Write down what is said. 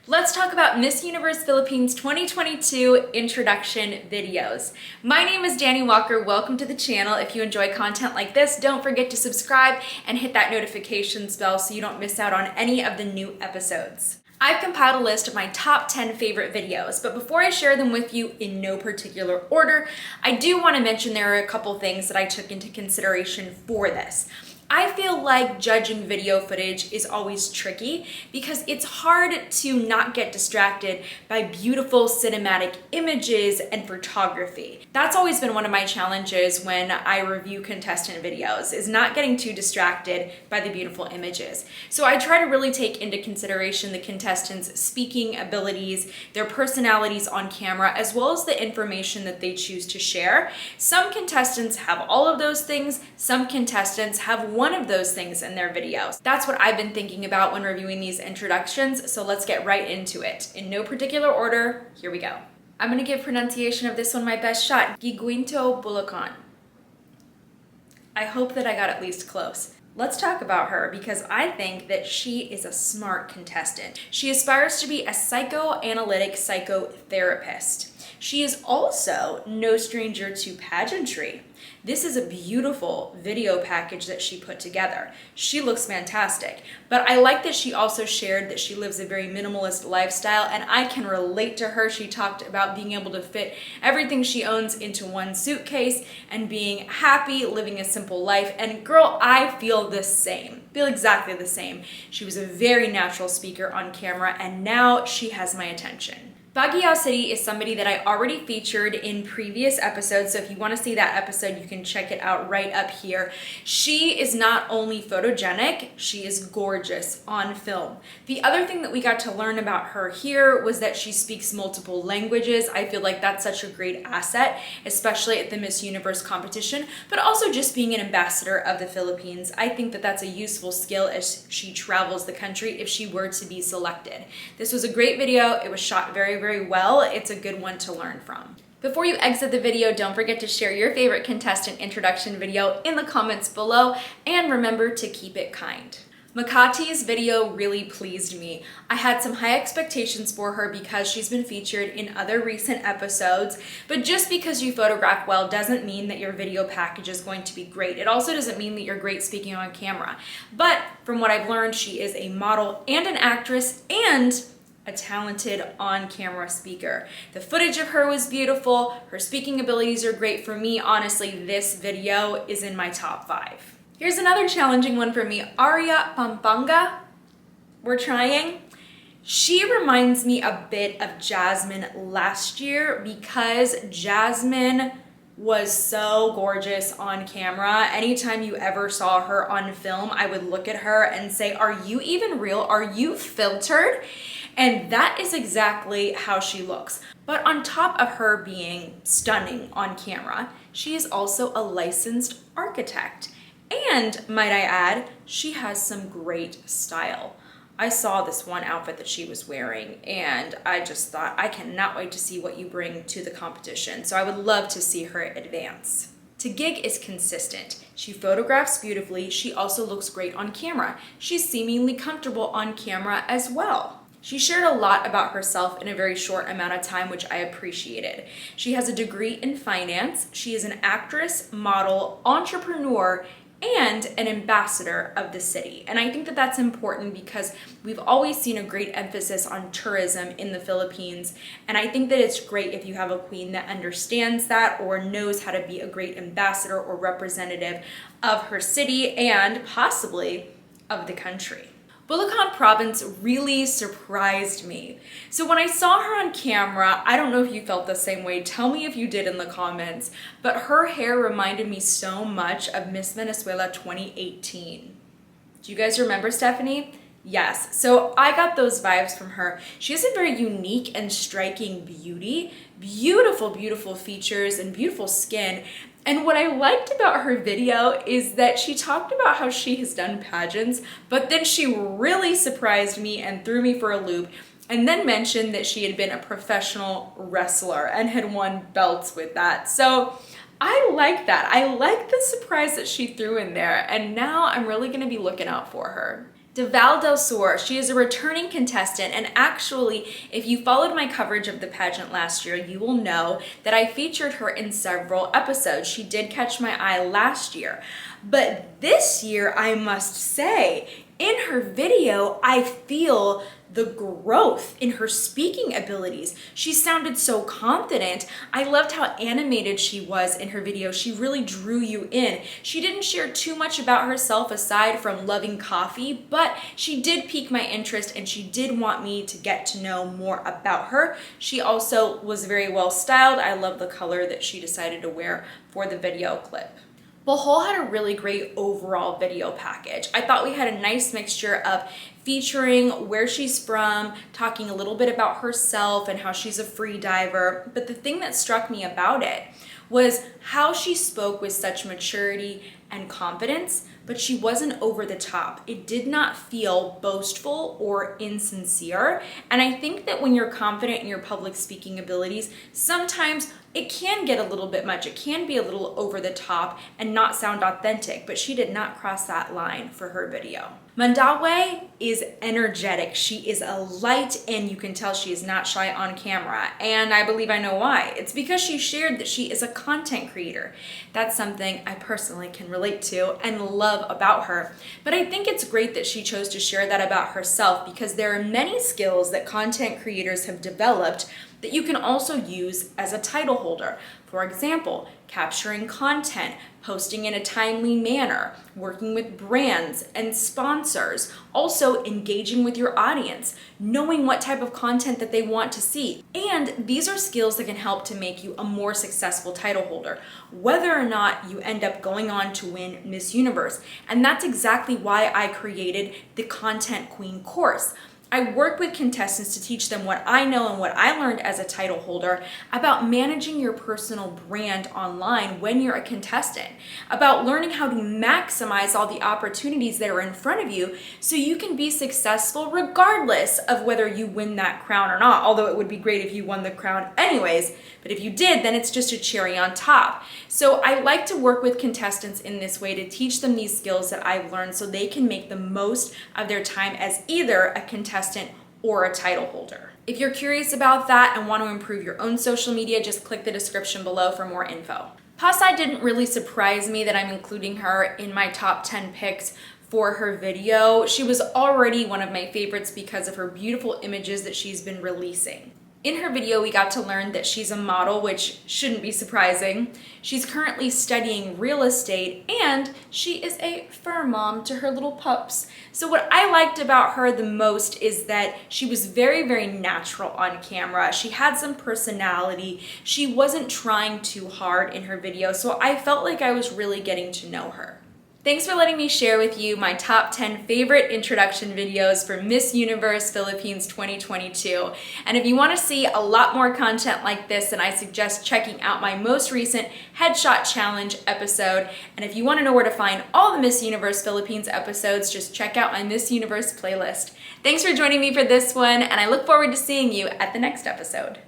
Let's talk about Miss Universe Philippines 2022 introduction videos. My name is Dani Walker. Welcome to the channel. If you enjoy content like this, don't forget to subscribe and hit that notifications bell so you don't miss out on any of the new episodes. I've compiled a list of my top 10 favorite videos, but before I share them with you in no particular order, I do want to mention there are a couple things that I took into consideration for this. I feel like judging video footage is always tricky because it's hard to not get distracted by beautiful cinematic images and photography. That's always been one of my challenges when I review contestant videos, is not getting too distracted by the beautiful images. So I try to really take into consideration the contestants' speaking abilities, their personalities on camera, as well as the information that they choose to share. Some contestants have all of those things, some contestants have one of those things in their videos. That's what I've been thinking about when reviewing these introductions, so let's get right into it. In no particular order, here we go. I'm gonna give pronunciation of this one my best shot. Giguinto Bulacan. I hope that I got at least close. Let's talk about her because I think that she is a smart contestant. She aspires to be a psychoanalytic psychotherapist. She is also no stranger to pageantry. This is a beautiful video package that she put together. She looks fantastic, but I like that she also shared that she lives a very minimalist lifestyle, and I can relate to her. She talked about being able to fit everything she owns into one suitcase and being happy, living a simple life, and girl, I feel the same. Feel exactly the same. She was a very natural speaker on camera, and now she has my attention. Baguio City is somebody that I already featured in previous episodes, so if you want to see that episode, you can check it out right up here. She is not only photogenic, she is gorgeous on film. The other thing that we got to learn about her here was that she speaks multiple languages. I feel like that's such a great asset, especially at the Miss Universe competition, but also just being an ambassador of the Philippines. I think that that's a useful skill as she travels the country if she were to be selected. This was a great video. It was shot very well. It's a good one to learn from. Before you exit the video, don't forget to share your favorite contestant introduction video in the comments below, and remember to keep it kind. Makati's video really pleased me. I had some high expectations for her because she's been featured in other recent episodes, but just because you photograph well doesn't mean that your video package is going to be great. It also doesn't mean that you're great speaking on camera. But from what I've learned, she is a model and an actress and a talented on-camera speaker. The footage of her was beautiful. Her speaking abilities are great. For me, honestly, this video is in my top 5. Here's another challenging one for me. Aria Pampanga. We're trying. She reminds me a bit of Jasmine last year because Jasmine was so gorgeous on camera. Anytime you ever saw her on film, I would look at her and say, are you even real? Are you filtered? And that is exactly how she looks. But on top of her being stunning on camera, she is also a licensed architect. And might I add, she has some great style. I saw this one outfit that she was wearing and I just thought, I cannot wait to see what you bring to the competition. So I would love to see her advance. Gig is consistent. She photographs beautifully. She also looks great on camera. She's seemingly comfortable on camera as well. She shared a lot about herself in a very short amount of time, which I appreciated. She has a degree in finance. She is an actress, model, entrepreneur, and an ambassador of the city. And I think that that's important because we've always seen a great emphasis on tourism in the Philippines. And I think that it's great if you have a queen that understands that or knows how to be a great ambassador or representative of her city and possibly of the country. Bulacan province really surprised me. So when I saw her on camera, I don't know if you felt the same way, tell me if you did in the comments, but her hair reminded me so much of Miss Venezuela 2018. Do you guys remember Stephanie? Yes, so I got those vibes from her. She has a very unique and striking beauty, beautiful features and beautiful skin. And what I liked about her video is that she talked about how she has done pageants, but then she really surprised me and threw me for a loop and then mentioned that she had been a professional wrestler and had won belts with that. So I like that. I like the surprise that she threw in there, and now I'm really gonna be looking out for her. Deval Del Sur, she is a returning contestant, and actually, if you followed my coverage of the pageant last year, you will know that I featured her in several episodes. She did catch my eye last year. But this year, I must say, in her video, I feel the growth in her speaking abilities. She sounded so confident. I loved how animated she was in her video. She really drew you in. She didn't share too much about herself aside from loving coffee, but she did pique my interest and she did want me to get to know more about her. She also was very well styled. I love the color that she decided to wear for the video clip. Bahol had a really great overall video package. I thought we had a nice mixture of featuring where she's from, talking a little bit about herself and how she's a free diver. But the thing that struck me about it was how she spoke with such maturity and confidence, but she wasn't over the top. It did not feel boastful or insincere. And I think that when you're confident in your public speaking abilities, sometimes it can get a little bit much. It can be a little over the top and not sound authentic, but she did not cross that line for her video. Mandawe is energetic. She is a light, and you can tell she is not shy on camera. And I believe I know why. It's because she shared that she is a content creator. That's something I personally can relate to and love about her. But I think it's great that she chose to share that about herself, because there are many skills that content creators have developed that you can also use as a title holder. For example, capturing content, posting in a timely manner, working with brands and sponsors, also engaging with your audience, knowing what type of content that they want to see. And these are skills that can help to make you a more successful title holder, whether or not you end up going on to win Miss Universe. And that's exactly why I created the Content Queen course. I work with contestants to teach them what I know and what I learned as a title holder about managing your personal brand online when you're a contestant, about learning how to maximize all the opportunities that are in front of you so you can be successful regardless of whether you win that crown or not, although it would be great if you won the crown anyways. But if you did, then it's just a cherry on top. So I like to work with contestants in this way to teach them these skills that I've learned so they can make the most of their time as either a contestant or a title holder. If you're curious about that and want to improve your own social media, just click the description below for more info. Pasai didn't really surprise me that I'm including her in my top 10 picks for her video. She was already one of my favorites because of her beautiful images that she's been releasing. In her video, we got to learn that she's a model, which shouldn't be surprising. She's currently studying real estate, and she is a fur mom to her little pups. So what I liked about her the most is that she was very, very natural on camera. She had some personality. She wasn't trying too hard in her video, so I felt like I was really getting to know her. Thanks for letting me share with you my top 10 favorite introduction videos for Miss Universe Philippines 2022. And if you want to see a lot more content like this, then I suggest checking out my most recent Headshot Challenge episode. And if you want to know where to find all the Miss Universe Philippines episodes, just check out my Miss Universe playlist. Thanks for joining me for this one, and I look forward to seeing you at the next episode.